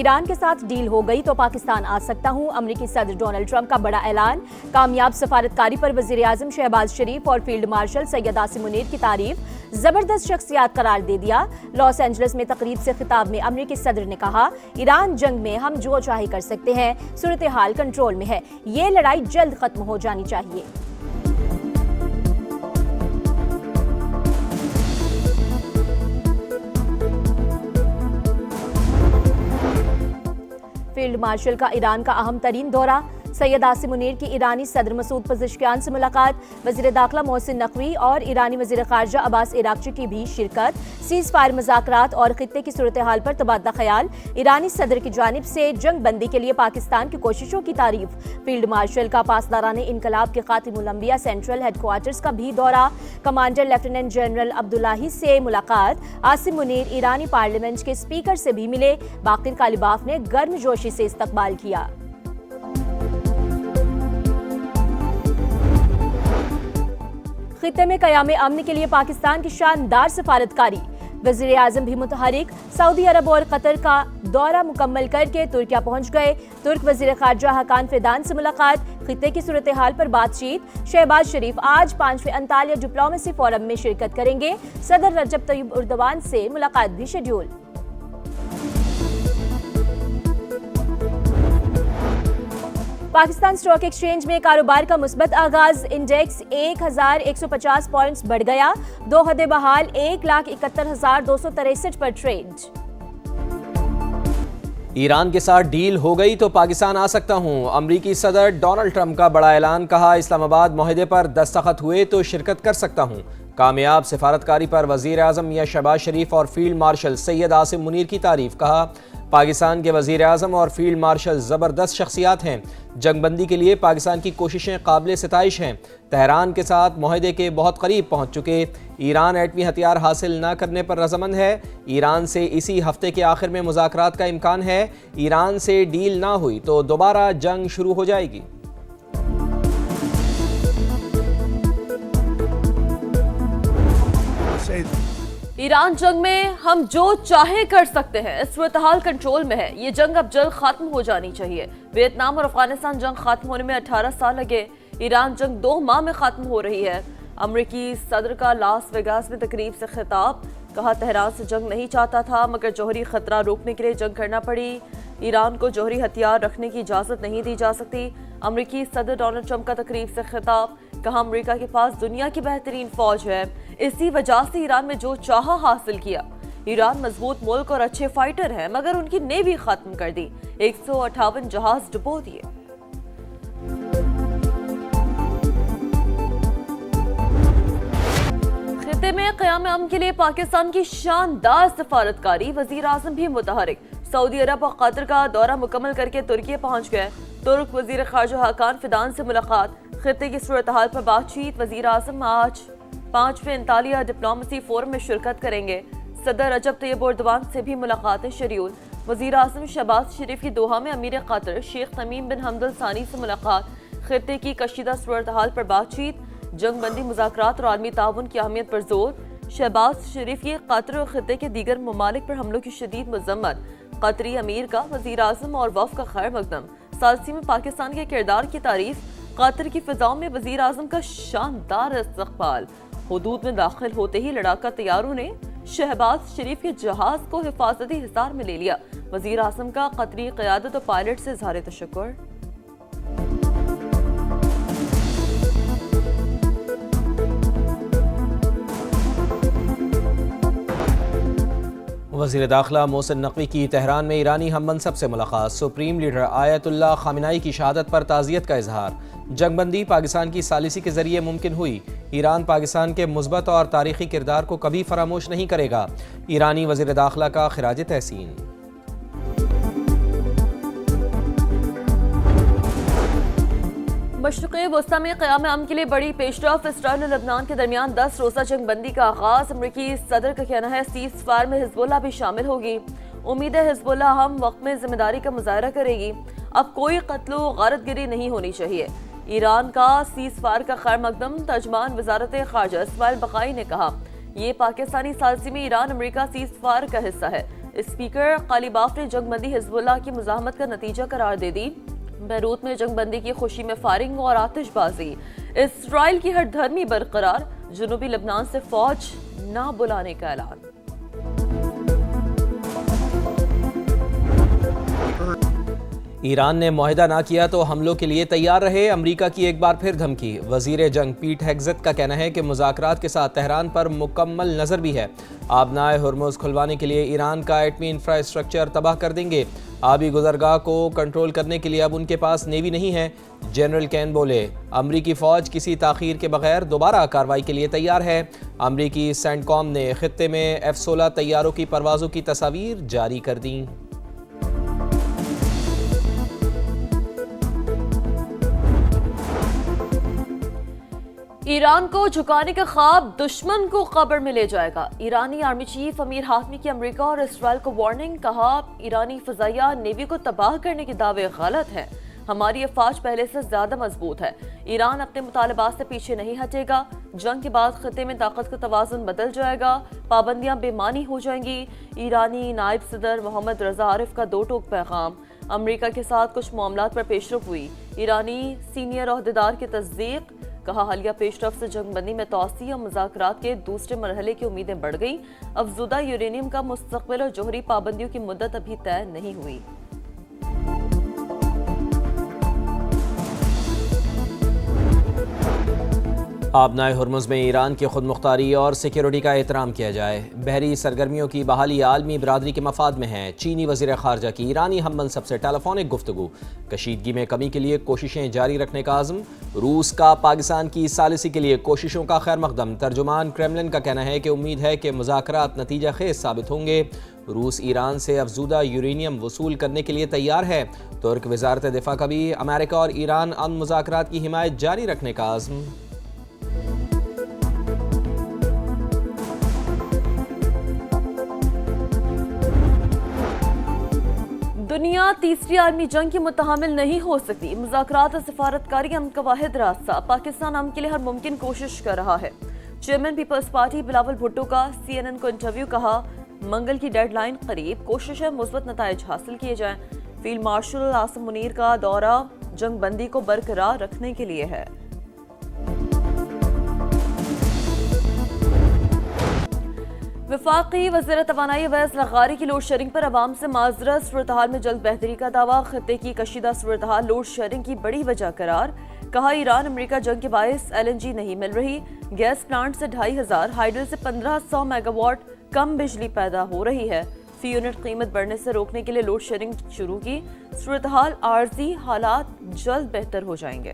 ایران کے ساتھ ڈیل ہو گئی تو پاکستان آ سکتا ہوں، امریکی صدر ڈونلڈ ٹرمپ کا بڑا اعلان۔ کامیاب سفارتکاری پر وزیر اعظم شہباز شریف اور فیلڈ مارشل سید عاصم منیر کی تعریف، زبردست شخصیات قرار دے دیا۔ لاس اینجلس میں تقریب سے خطاب میں امریکی صدر نے کہا، ایران جنگ میں ہم جو چاہے کر سکتے ہیں، صورتحال کنٹرول میں ہے، یہ لڑائی جلد ختم ہو جانی چاہیے۔ فیلڈ مارشل کا ایران کا اہم ترین دورہ، سید عاصم منیر کی ایرانی صدر مسعود پزشکیان سے ملاقات، وزیر داخلہ محسن نقوی اور ایرانی وزیر خارجہ عباس عراقچی کی بھی شرکت، سیز فائر مذاکرات اور خطے کی صورتحال پر تبادلہ خیال، ایرانی صدر کی جانب سے جنگ بندی کے لیے پاکستان کی کوششوں کی تعریف، فیلڈ مارشل کا پاسداران انقلاب کے خاتم الانبیاء سینٹرل ہیڈ کوارٹرز کا بھی دورہ، کمانڈر لیفٹیننٹ جنرل عبداللہی سے ملاقات، عاصم منیر ایرانی پارلیمنٹ کے اسپیکر سے بھی ملے، باقر کالیباف نے گرم جوشی سے استقبال کیا۔ خطے میں قیام امن کے لیے پاکستان کی شاندار سفارتکاری، وزیر اعظم بھی متحرک، سعودی عرب اور قطر کا دورہ مکمل کر کے ترکیہ پہنچ گئے، ترک وزیر خارجہ حقان فیدان سے ملاقات، خطے کی صورتحال پر بات چیت، شہباز شریف آج 5ویں انطالیہ ڈپلومیسی فورم میں شرکت کریں گے، صدر رجب طیب ایردوان سے ملاقات بھی شیڈول۔ پاکستان اسٹاک ایکسچینج میں کاروبار کا مثبت آغاز، انڈیکس 1150 پوائنٹس بڑھ گیا، دو ہدے بحال 1,71,263 پر ٹریڈ۔ ایران کے ساتھ ڈیل ہو گئی تو پاکستان آ سکتا ہوں، امریکی صدر ڈونلڈ ٹرمپ کا بڑا اعلان، کہا اسلام آباد معاہدے پر دستخط ہوئے تو شرکت کر سکتا ہوں۔ کامیاب سفارتکاری پر وزیر اعظم میاں شہباز شریف اور فیلڈ مارشل سید عاصم منیر کی تعریف، کہا پاکستان کے وزیر اعظم اور فیلڈ مارشل زبردست شخصیات ہیں، جنگ بندی کے لیے پاکستان کی کوششیں قابل ستائش ہیں، تہران کے ساتھ معاہدے کے بہت قریب پہنچ چکے، ایران ایٹمی ہتھیار حاصل نہ کرنے پر رضامند ہے، ایران سے اسی ہفتے کے آخر میں مذاکرات کا امکان ہے، ایران سے ڈیل نہ ہوئی تو دوبارہ جنگ شروع ہو جائے گی۔ ایران جنگ میں ہم جو چاہے کر سکتے ہیں، صورتحال کنٹرول میں ہے، یہ جنگ اب جلد ختم ہو جانی چاہیے۔ ویتنام اور افغانستان جنگ ختم ہونے میں 18 سال لگے، ایران جنگ 2 ماہ میں ختم ہو رہی ہے۔ امریکی صدر کا لاس ویگاس میں تقریب سے خطاب، کہا تہران سے جنگ نہیں چاہتا تھا مگر جوہری خطرہ روکنے کے لیے جنگ کرنا پڑی، ایران کو جوہری ہتھیار رکھنے کی اجازت نہیں دی جا سکتی۔ امریکی صدر ڈونلڈ ٹرمپ کا تقریب سے خطاب، کہا امریکہ کے پاس دنیا کی بہترین فوج ہے، اسی وجہ سے ایران میں جو چاہا حاصل کیا۔ ایران مضبوط ملک اور اچھے فائٹر ہیں مگر ان کی نیوی ختم کر دی، 158 جہاز ڈبو دیے۔ خطے میں قیام امن کے لیے پاکستان کی شاندار سفارتکاری، وزیر اعظم بھی متحرک، سعودی عرب اور قطر کا دورہ مکمل کر کے ترکیہ پہنچ گئے، ترک وزیر خارجہ حقان فیدان سے ملاقات، خطے کی صورتحال پر بات چیت، وزیر اعظم آج 5ویں انطالیہ ڈپلومیسی فورم میں شرکت کریں گے، صدر رجب طیب ایردوان سے بھی ملاقاتیں شیڈول، وزیر اعظم شہباز شریف کی دوحہ میں امیر قطر شیخ تمیم بن حمد الثانی سے ملاقات، خطے کی کشیدہ صورتحال پر بات چیت، جنگ بندی مذاکرات اور عالمی تعاون کی اہمیت پر زور، شہباز شریف کی قطر اور خطے کے دیگر ممالک پر حملوں کی شدید مذمت، قطری امیر کا وزیر اعظم اور وفد کا خیر مقدم، ثالثی میں پاکستان کے کردار کی تعریف، قطر کی فضاؤں میں وزیر اعظم کا شاندار استقبال، حدود میں داخل ہوتے ہی لڑاکا طیاروں نے شہباز شریف کے جہاز کو حفاظتی حصار میں لے لیا، وزیر اعظم کا قطری قیادت اور پائلٹ سے اظہار تشکر۔ وزیر داخلہ محسن نقوی کی تہران میں ایرانی ہم منصب سے ملاقات، سپریم لیڈر آیت اللہ خامنائی کی شہادت پر تعزیت کا اظہار، جنگ بندی پاکستان کی ثالثی کے ذریعے ممکن ہوئی، ایران پاکستان کے مثبت اور تاریخی کردار کو کبھی فراموش نہیں کرے گا، ایرانی وزیر داخلہ کا خراج تحسین۔ مشرق وسطی میں قیام امن کے لیے بڑی پیش رفت، اسرائیل اور لبنان کے درمیان 10 روزہ جنگ بندی کا آغاز، امریکی صدر کا کہنا ہے سیز فائر میں حزب اللہ بھی شامل ہوگی، امید ہے حزب اللہ ہم وقت میں ذمہ داری کا مظاہرہ کرے گی، اب کوئی قتل و غارت گری نہیں ہونی چاہیے۔ ایران کا سیز فائر کا خیر مقدم ترجمان وزارت خارجہ اسماعیل بقائی نے کہا، یہ پاکستانی ثالثی میں ایران امریکہ سیز فائر کا حصہ ہے، اسپیکر قالیباف نے جنگ بندی حزب اللہ کی مزاحمت کا نتیجہ قرار دے دی۔ بیروت میں جنگ بندی کی خوشی میں فائرنگ اور آتش بازی۔ اسرائیل کی ہر دھرمی برقرار، جنوبی لبنان سے فوج نہ بلانے کا اعلان۔ ایران نے معاہدہ نہ کیا تو حملوں کے لیے تیار رہے، امریکہ کی ایک بار پھر دھمکی۔ وزیر جنگ پیٹ ہیگزت کا کہنا ہے کہ مذاکرات کے ساتھ تہران پر مکمل نظر بھی ہے۔ آبنائے ہرمز کھلوانے کے لیے ایران کا ایٹمی انفراسٹرکچر تباہ کر دیں گے۔ آبی گزرگاہ کو کنٹرول کرنے کے لیے اب ان کے پاس نیوی نہیں ہے۔ جنرل کین بولے، امریکی فوج کسی تاخیر کے بغیر دوبارہ کارروائی کے لیے تیار ہے۔ امریکی سینٹ کام نے خطے میں F-16 طیاروں کی پروازوں کی تصاویر جاری کر دیں۔ ایران کو جھکانے کا خواب دشمن کو قبر میں لے جائے گا۔ ایرانی آرمی چیف امیر ہاشمی کی امریکہ اور اسرائیل کو وارننگ، کہا ایرانی فضائیہ نیوی کو تباہ کرنے کے دعوے غلط ہیں، ہماری افواج پہلے سے زیادہ مضبوط ہے، ایران اپنے مطالبات سے پیچھے نہیں ہٹے گا، جنگ کے بعد خطے میں طاقت کا توازن بدل جائے گا، پابندیاں بے معنی ہو جائیں گی۔ ایرانی نائب صدر محمد رضا عارف کا دو ٹوک پیغام۔ امریکہ کے ساتھ کچھ معاملات پر پیش رفت ہوئی، ایرانی سینئر عہدیدار کی تصدیق، کہا حالیہ پیش رفت سے جنگ بندی میں توسیع اور مذاکرات کے دوسرے مرحلے کی امیدیں بڑھ گئیں، افزودہ یورینیم کا مستقبل اور جوہری پابندیوں کی مدت ابھی طے نہیں ہوئی۔ آبنائے ہرمز میں ایران کی خود مختاری اور سیکیورٹی کا احترام کیا جائے۔ بحری سرگرمیوں کی بحالی عالمی برادری کے مفاد میں ہے۔ چینی وزیر خارجہ کی ایرانی ہم منصب سے ٹیلی فونک گفتگو۔ کشیدگی میں کمی کے لیے کوششیں جاری رکھنے کا عزم۔ روس کا پاکستان کی ثالثی کے لیے کوششوں کا خیر مقدم۔ ترجمان کرملن کا کہنا ہے کہ امید ہے کہ مذاکرات نتیجہ خیز ثابت ہوں گے۔ روس ایران سے افزودہ یورینیم وصول کرنے کے لیے تیار ہے۔ ترک وزارت دفاع کا بھی امریکہ اور ایران امن مذاکرات کی حمایت جاری رکھنے کا عزم۔ دنیا تیسری عالمی جنگ کی متحمل نہیں ہو سکتی، مذاکرات اور سفارتکاری امن کا واحد راستہ، پاکستان امن کے لیے ہر ممکن کوشش کر رہا ہے۔ چیئرمین پیپلز پارٹی بلاول بھٹو کا CNN کو انٹرویو، کہا منگل کی ڈیڈ لائن قریب، کوشش ہے مثبت نتائج حاصل کیے جائیں۔ فیلڈ مارشل عاصم منیر کا دورہ جنگ بندی کو برقرار رکھنے کے لیے ہے۔ وفاقی وزیر توانائی اویس لغاری کی لوڈ شیڈنگ پر عوام سے معذرت، صورتحال میں جلد بہتری کا دعویٰ، خطے کی کشیدہ صورتحال لوڈ شیڈنگ کی بڑی وجہ قرار، کہا ایران امریکہ جنگ کے باعث LNG نہیں مل رہی، گیس پلانٹ سے 2500، ہائیڈل سے 1500 میگا واٹ کم بجلی پیدا ہو رہی ہے، فی یونٹ قیمت بڑھنے سے روکنے کے لیے لوڈ شیڈنگ شروع کی، صورتحال عارضی، حالات جلد بہتر ہو جائیں گے۔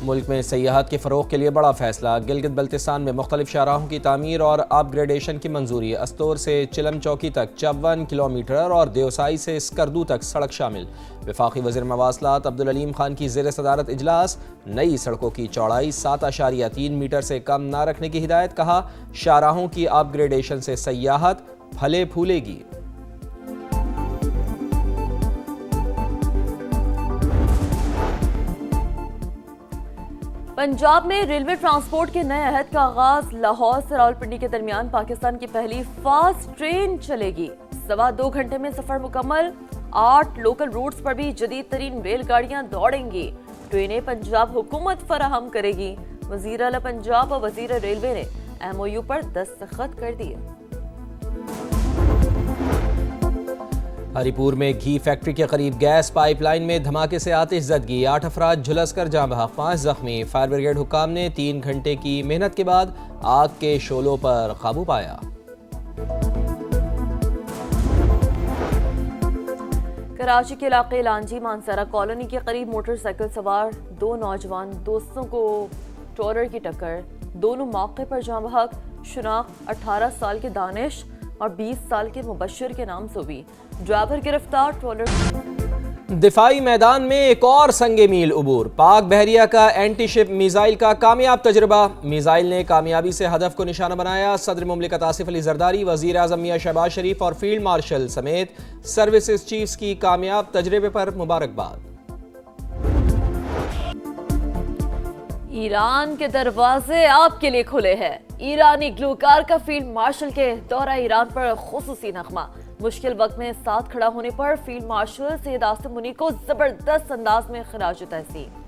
ملک میں سیاحت کے فروغ کے لیے بڑا فیصلہ، گلگت بلتستان میں مختلف شاہراہوں کی تعمیر اور اپ گریڈیشن کی منظوری، استور سے چلم چوکی تک 54 کلومیٹر اور دیوسائی سے اسکردو تک سڑک شامل۔ وفاقی وزیر مواصلات عبدالعلیم خان کی زیر صدارت اجلاس، نئی سڑکوں کی چوڑائی 7.3 میٹر سے کم نہ رکھنے کی ہدایت، کہا شاہراہوں کی اپ گریڈیشن سے سیاحت پھلے پھولے گی۔ پنجاب میں ریلوے ٹرانسپورٹ کے نئے عہد کا آغاز، لاہور سے راولپنڈی کے درمیان پاکستان کی پہلی فاسٹ ٹرین چلے گی، 2.25 گھنٹے میں سفر مکمل، 8 لوکل روٹس پر بھی جدید ترین ریل گاڑیاں دوڑیں گی، ٹرینیں پنجاب حکومت فراہم کرے گی، وزیر اعلیٰ پنجاب اور وزیر ریلوے نے MOU پر دستخط کر دیے۔ ہری پور میں گھی فیکٹری کے قریب گیس پائپ لائن میں دھماکے سے آتش زدگی، 8 افراد جھلس کر جاں بحق، 5 زخمی، فائر بریگیڈ حکام نے 3 گھنٹے کی محنت کے بعد آگ کے شعلوں پر قابو پایا۔ کراچی کے علاقے لانجی مانسارا کالونی کے قریب موٹر سائیکل سوار 2 نوجوان دوستوں کو ٹرولر کی ٹکر، دونوں موقع پر جاں بحق، شناخت 18 سال کے دانش اور 20 سال کے مبشر کے نام سے ہوئی، ڈرائیور گرفتار، ٹرولر۔ دفاعی میدان میں ایک اور سنگ میل عبور، پاک بحریہ کا اینٹی شپ میزائل کا کامیاب تجربہ، میزائل نے کامیابی سے ہدف کو نشانہ بنایا، صدر مملکت آصف علی زرداری، وزیر اعظم میاں شہباز شریف اور فیلڈ مارشل سمیت سروسز چیفز کی کامیاب تجربے پر مبارکباد۔ ایران کے دروازے آپ کے لیے کھلے ہیں۔ ایرانی گلوکار کا فیلڈ مارشل کے دورہ ایران پر خصوصی نغمہ۔ مشکل وقت میں ساتھ کھڑا ہونے پر فیلڈ مارشل سید عاصم منیر کو زبردست انداز میں خراج تحسین۔